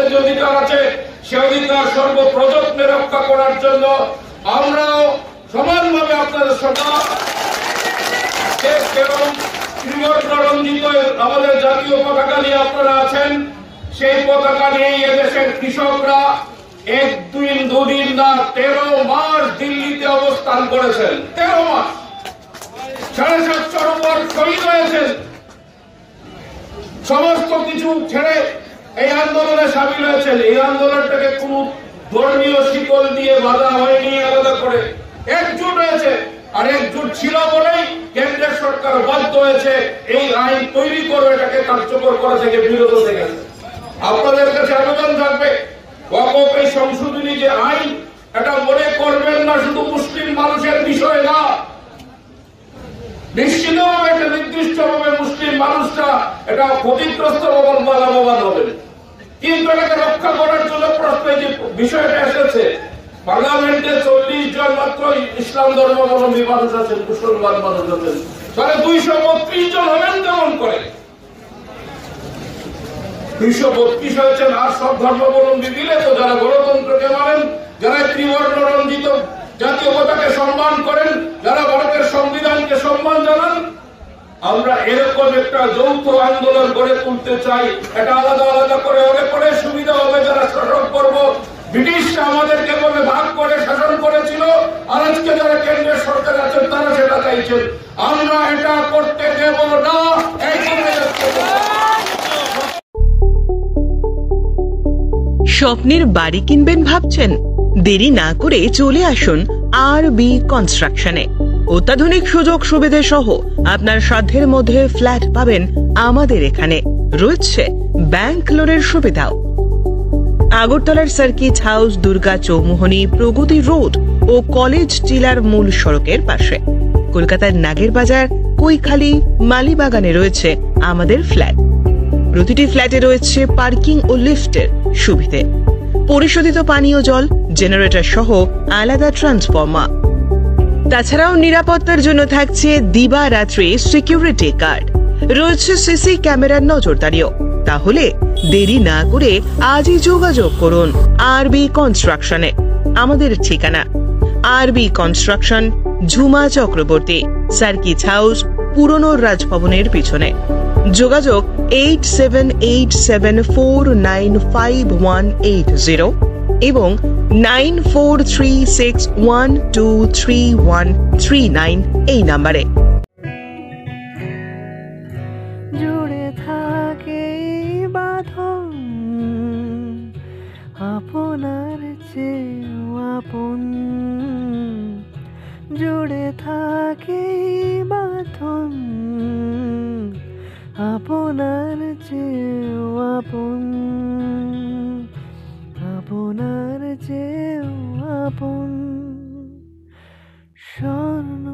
যে অধিকার আছে সে অধিকার সর্বপ্রযত্নে রক্ষা করার জন্য আমরাও সমানভাবে আপনাদের সঙ্গে এবং ত্রিবর্ণ রঞ্জিত আমাদের জাতীয় পতাকা নিয়ে আপনারা আছেন। সেই পতাকা নিয়ে এদেশের কৃষকরা দুদিন না 13 মাস দিল্লিতে অবস্থান করেছেন। 13 মাস 750 উপর শহীদ হয়েছেন। সমস্ত কিছু ছেড়ে এই আন্দোলনে সামিল হয়েছেন। এই আন্দোলনটাকে কোন ধর্মীয় শিকল দিয়ে বাধা হয়নি, আলাদা করে একজোট হয়েছে। আর একজোট ছিল বলেই কেন্দ্রের সরকার বাধ্য হয়েছে এই আইন তৈরি করে এটাকে কার্যকর করা থেকে বিরত থেকে। আপনাদের কাছে আবেদন থাকবে, ওয়াকফ এই সংশোধনী যে আইন, এটা মনে করবেন না শুধু মুসলিম মানুষের বিষয় না। নিশ্চিতভাবে একটা নির্দিষ্টভাবে মুসলিম মানুষরা এটা ক্ষতিগ্রস্ত লাভবান হবেন, কিন্তু এটাকে রক্ষা করার জন্য প্রশ্নে যে বিষয়টা এসেছে, পার্লামেন্টে 40 জন মাত্র ইসলাম ধর্মাবলম্বী মানুষ আছেন, মুসলমান মানুষ আছেন, তাহলে 232 জন হবেন কেমন করে? 232 হয়েছেন। আর সব ধর্মাবলম্বী মিলে তো যারা গণতন্ত্রকে মানেন, যারা ত্রিবর্ণ রঞ্জিত জাতীয় পতাকাকে সম্মান করেন, যারা ভারতের সংবিধানকে সম্মান জানান, আমরা এরকম একটা যৌথ আন্দোলন গড়ে তুলতে চাই। এটা আলাদা আলাদা করে হলে পরে সুবিধা হবে যারা শাসন করব। ব্রিটিশরা আমাদেরকে ভাবে ভাগ করে শাসন করেছিল, আর আজকে যারা কেন্দ্রের সরকার আছেন তারা সেটা চাইছেন। আমরা এটা করতে দেব না। স্বপ্নের বাড়ি কিনবেন ভাবছেন? দেরি না করে চলে আসুন আরবি কনস্ট্রাকশনে। অত্যাধুনিক সুযোগ সুবিধা সহ আপনার সাধ্যের মধ্যে ফ্ল্যাট পাবেন আমাদের এখানে। রয়েছে ব্যাংক লোনের সুবিধাও। আগরতলার সার্কিট হাউস, দুর্গা চৌমুহনী, প্রগতি রোড ও কলেজ টিলার মূল সড়কের পাশে। কলকাতার নাগের বাজার, কৈখালী, মালিবাগানে রয়েছে আমাদের ফ্ল্যাট। প্রতিটি ফ্ল্যাটে রয়েছে পার্কিং ও লিফটের সুবিধে, পরিশোধিত পানীয় জল, জেনারেটর সহ আলাদা ট্রান্সফরমার। তাছাড়াও নিরাপত্তার জন্য থাকছে দিবারাত্রি সিকিউরিটি গার্ড, রয়েছে সিসি ক্যামেরার নজরদারিও। তাহলে দেরি না করে আজই যোগাযোগ করুন আরবি কনস্ট্রাকশনে। আমাদের ঠিকানা আরবি construction, Jhuma Chakraborty, circuit house, পুরনো রাজভবনের পিছনে। যোগাযোগ 8787495180 এবং 9436123139 এই নাম্বারে। জুড়ে থাকে বাঁধন আপনার চেয়েও আপন, জুড়ে থাকে বাঁধন আপনার চেয়েও আপন, আপনার চেয়েও আপন। স্বর্ণ